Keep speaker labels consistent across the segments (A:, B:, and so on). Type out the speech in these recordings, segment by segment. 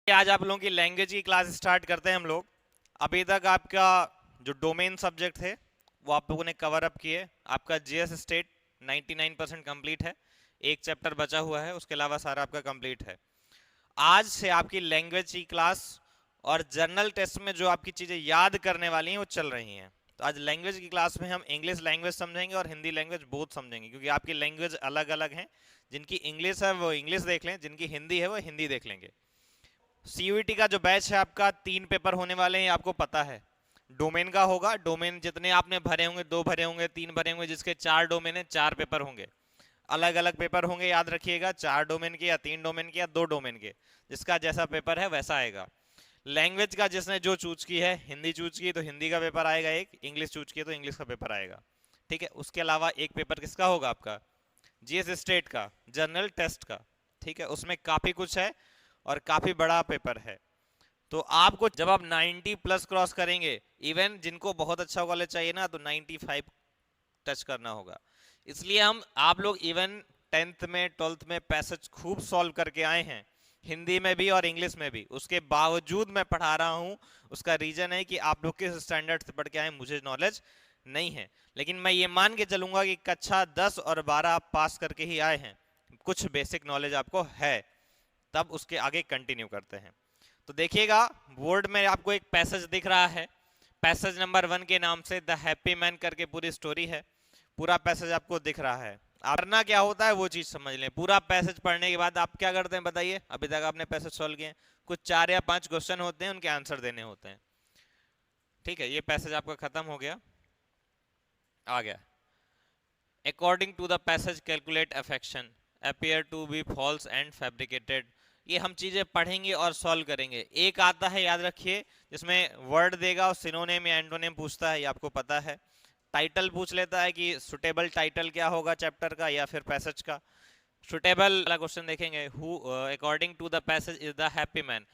A: आज आप लोगों की लैंग्वेज की क्लास स्टार्ट करते हैं हम लोग। अभी तक आपका जो डोमेन सब्जेक्ट थे वो आप लोगों ने कवर अप किए। आपका जीएस स्टेट 99% कंप्लीट है। एक चैप्टर बचा हुआ है, उसके अलावा सारा आपका कंप्लीट है। आज से आपकी लैंग्वेज की क्लास और जर्नल टेस्ट में जो आपकी चीज़ें याद करने वाली हैं वो चल रही हैं। तो आज लैंग्वेज की क्लास में हम इंग्लिश लैंग्वेज समझेंगे और हिंदी लैंग्वेज बोथ समझेंगे, क्योंकि आपकी लैंग्वेज अलग अलग हैं। जिनकी इंग्लिश है वो इंग्लिश देख लें, जिनकी हिंदी है वो हिंदी देख लेंगे। सीयूईटी का जो बैच है आपका 3 पेपर होने वाले हैं, आपको पता है। डोमेन का होगा, डोमेन जितने आपने भरे होंगे, 2 भरे होंगे, 3 भरे होंगे, जिसके 4 डोमेन है 4 पेपर होंगे। अलग अलग पेपर होंगे, याद रखिएगा, 4 डोमेन के या 3 डोमेन के या 2 डोमेन के। जिसका जैसा पेपर है वैसा आएगा। लैंग्वेज का जिसने जो चूज की है, हिंदी चूज की तो हिंदी का पेपर आएगा एक, इंग्लिश चूज की तो इंग्लिश का पेपर आएगा। ठीक है, उसके अलावा एक पेपर किसका होगा आपका, जीएस स्टेट का, जर्नल टेस्ट का। ठीक है, उसमें काफी कुछ है और काफी बड़ा पेपर है। तो आपको जब आप 90 प्लस क्रॉस करेंगे, इवन जिनको बहुत अच्छा कॉलेज चाहिए ना, तो 95 टच करना होगा। इसलिए हम आप लोग इवन 10th में 12th में पैसेज खूब सॉल्व करके आए हैं, हिंदी में भी और इंग्लिश में भी। उसके बावजूद मैं पढ़ा रहा हूँ, उसका रीजन है कि आप लोग किस स्टैंडर्ड से पढ़ के आए, मुझे नॉलेज नहीं है। लेकिन मैं ये मान के चलूंगा कि कक्षा 10 और 12 आप पास करके ही आए हैं, कुछ बेसिक नॉलेज आपको है। तब उसके आगे कंटिन्यू करते हैं। तो देखिएगा, बोर्ड में आपको एक पैसेज दिख रहा है, पैसेज नंबर 1 के नाम से द हैप्पी मैन करके पूरी स्टोरी है। पूरा पैसेज आपको दिख रहा है। आप करना क्या होता है वो चीज समझ लें। पूरा पैसेज पढ़ने के बाद आप क्या करते हैं बताइए। अभी तक आपने पैसेज सॉल्व किए, कुछ 4 या 5 क्वेश्चन होते हैं, उनके आंसर देने होते हैं। ठीक है, ये पैसेज आपका खत्म हो गया। आ गया, according to the passage calculate affection appear to be false and fabricated। ये हम चीजें पढ़ेंगे और सॉल्व करेंगे। एक आता है, याद रखिए, जिसमें वर्ड देगा और सिनोनिम या एंटोनिम पूछता है, ये आपको पता है। टाइटल पूछ लेता है कि सुटेबल टाइटल क्या होगा चैप्टर का या फिर पैसेज का। सुटेबल वाला क्वेश्चन देखेंगे, who according to the passage is the happy man.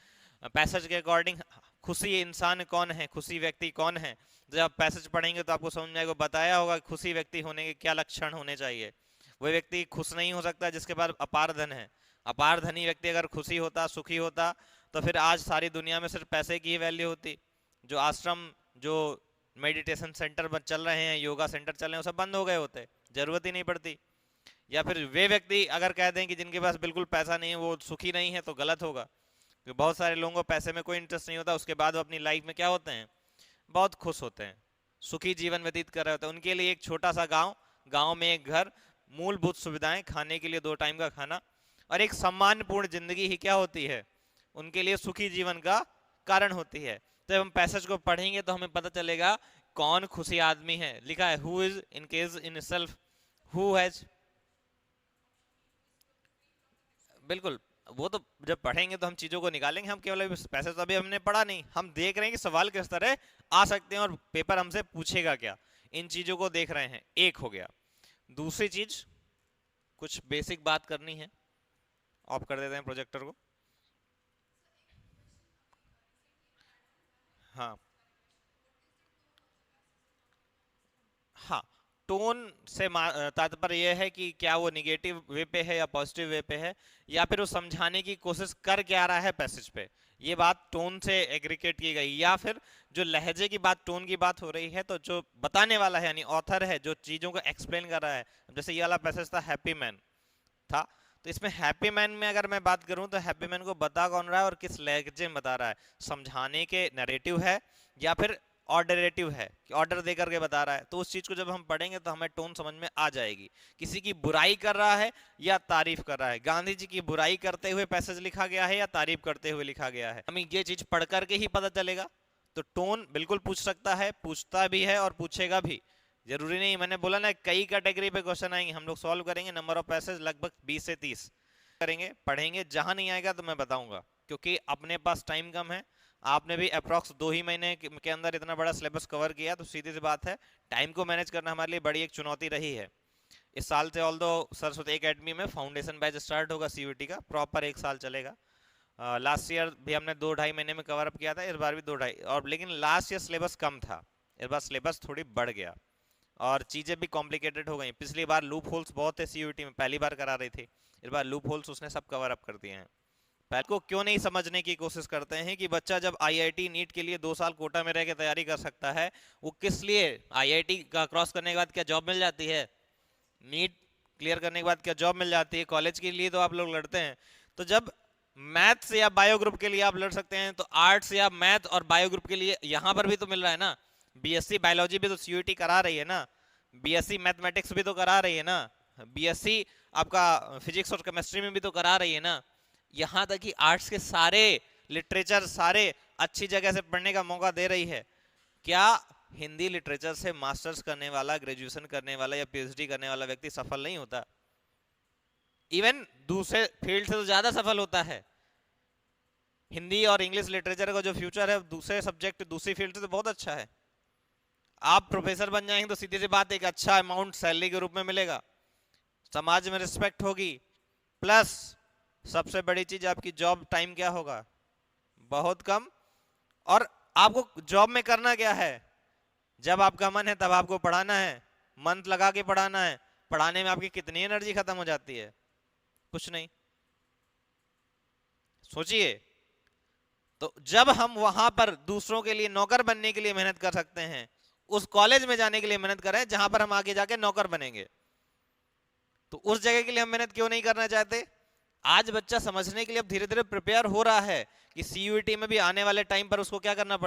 A: Passage के अकॉर्डिंग खुशी इंसान कौन है, खुशी व्यक्ति कौन है। जब आप पैसेज पढ़ेंगे तो आपको समझ में आएगा, बताया होगा खुशी व्यक्ति होने के क्या लक्षण होने चाहिए। वह व्यक्ति खुश नहीं हो सकता जिसके पास अपार धन है। अपार धनी व्यक्ति अगर खुशी होता, सुखी होता, तो फिर आज सारी दुनिया में सिर्फ पैसे की ही वैल्यू होती। जो आश्रम, जो मेडिटेशन सेंटर चल रहे हैं, योगा सेंटर चल रहे हैं, वो सब बंद हो गए होते, जरूरत ही नहीं पड़ती। या फिर वे व्यक्ति अगर कह दें कि जिनके पास बिल्कुल पैसा नहीं है वो सुखी नहीं है, तो गलत होगा। क्योंकि बहुत सारे लोगों को पैसे में कोई इंटरेस्ट नहीं होता, उसके बाद वो अपनी लाइफ में क्या होते हैं, बहुत खुश होते हैं, सुखी जीवन व्यतीत कर रहे होते हैं। उनके लिए एक छोटा सा गांव, गांव में एक घर, मूलभूत सुविधाएं, खाने के लिए 2 टाइम का खाना और एक सम्मानपूर्ण जिंदगी ही क्या होती है, उनके लिए सुखी जीवन का कारण होती है। जब हम पैसेज को पढ़ेंगे तो हमें पता चलेगा कौन खुशी आदमी है। लिखा है who is in case in self, who has, बिल्कुल। वो तो जब पढ़ेंगे तो हम चीजों को निकालेंगे। हम केवल पैसे तो अभी हमने पढ़ा नहीं, हम देख रहे हैं कि सवाल किस तरह आ सकते हैं और पेपर हमसे पूछेगा क्या, इन चीजों को देख रहे हैं। एक हो गया। दूसरी चीज, कुछ बेसिक बात करनी है। ऑफ कर देते हैं प्रोजेक्टर को। हाँ हाँ, टोन से तात्पर्य यह है कि क्या वो निगेटिव वे पे है या पॉजिटिव वे पे है, या फिर वो समझाने की कोशिश कर क्या रहा है पैसेज पे। ये बात टोन से एग्रीगेट की गई। या फिर जो लहजे की बात, टोन की बात हो रही है, तो जो बताने वाला है यानी ऑथर है, जो चीजों को एक्सप्लेन कर रहा है। जैसे ये वाला पैसेज था हैप्पी मैन था, तो इसमें हैप्पी मैन में अगर मैं बात करूं तो हैप्पी मैन को बता कौन रहा है और किस लहजे में बता रहा है, समझाने के नैरेटिव है या फिर ऑर्डरेटिव है कि ऑर्डर दे करके बता रहा है। तो उस चीज को जब हम पढ़ेंगे तो हमें टोन समझ में आ जाएगी। किसी की बुराई कर रहा है या तारीफ कर रहा है, गांधी जी की बुराई करते हुए पैसेज लिखा गया है या तारीफ करते हुए लिखा गया है, हमें ये चीज पढ़ करके ही पता चलेगा। तो टोन बिल्कुल पूछ सकता है, पूछता भी है और पूछेगा भी। जरूरी नहीं, मैंने बोला ना कई कैटेगरी पे क्वेश्चन आएंगे, हम लोग सॉल्व करेंगे। नंबर ऑफ पैसेज लगभग 20 से 30 करेंगे, पढ़ेंगे। जहां नहीं आएगा तो मैं बताऊंगा, क्योंकि अपने पास टाइम कम है। आपने भी अप्रॉक्स 2 ही महीने के अंदर इतना बड़ा सिलेबस कवर किया, तो सीधी सी बात है टाइम को मैनेज करना हमारे लिए बड़ी एक चुनौती रही है। इस साल से ऑल दो सरस्वती एकेडमी में फाउंडेशन बैच स्टार्ट होगा सीयूटी का, प्रॉपर 1 साल चलेगा। लास्ट ईयर भी हमने 2 ढाई महीने में कवर अप किया था, इस बार भी 2 ढाई। और लेकिन लास्ट ईयर सिलेबस कम था, इस बार सिलेबस थोड़ी बढ़ गया और चीजें भी कॉम्प्लिकेटेड हो गई। पिछली बार लूप होल्स बहुत थे सीयूटी में, पहली बार करा रही थी, इस बार लूप होल्स उसने सब कवर अप कर दिए हैं। पहले को क्यों नहीं समझने की कोशिश करते हैं कि बच्चा जब आईआईटी नीट के लिए 2 साल कोटा में रह के तैयारी कर सकता है, वो किस लिए? आईआईटी का क्रॉस करने के बाद क्या जॉब मिल जाती है? नीट क्लियर करने के बाद क्या जॉब मिल जाती है? कॉलेज के लिए तो आप लोग लड़ते हैं। तो जब मैथ्स या बायो ग्रुप के लिए आप लड़ सकते हैं, तो आर्ट्स या मैथ और बायो ग्रुप के लिए यहाँ पर भी तो मिल रहा है ना। बीएससी बायोलॉजी भी तो सीयूईटी करा रही है ना, बीएससी मैथमेटिक्स भी तो करा रही है ना, बीएससी आपका फिजिक्स और केमिस्ट्री में भी तो करा रही है ना। यहाँ तक कि आर्ट्स के सारे लिटरेचर सारे अच्छी जगह से पढ़ने का मौका दे रही है। क्या हिंदी लिटरेचर से मास्टर्स करने वाला, ग्रेजुएशन करने वाला या पीएचडी करने वाला व्यक्ति सफल नहीं होता? इवन दूसरे फील्ड से तो ज्यादा सफल होता है। हिंदी और इंग्लिश लिटरेचर का जो फ्यूचर है दूसरे सब्जेक्ट दूसरी फील्ड से तो बहुत अच्छा है। आप प्रोफेसर बन जाएंगे तो सीधी सी बात एक अच्छा अमाउंट सैलरी के रूप में मिलेगा, समाज में रिस्पेक्ट होगी, प्लस सबसे बड़ी चीज आपकी जॉब टाइम क्या होगा? बहुत कम। और आपको जॉब में करना क्या है? जब आपका मन है तब आपको पढ़ाना है, मन लगा के पढ़ाना है। पढ़ाने में आपकी कितनी एनर्जी खत्म हो जाती है? कुछ नहीं। सोचिए। तो जब हम वहां पर दूसरों के लिए नौकर बनने के लिए मेहनत कर सकते हैं, उस कॉलेज में जाने के लिए मेहनत करें जहां पर हम आगे जाके नौकर बनेंगे, तो उस जगह के लिए हम मेहनत क्यों नहीं करना चाहते? आज बच्चा समझने के लिए अब धीरे धीरे प्रिपेयर हो रहा है कि सीयूईटी में भी आने वाले टाइम पर उसको क्या करना पड़ेगा।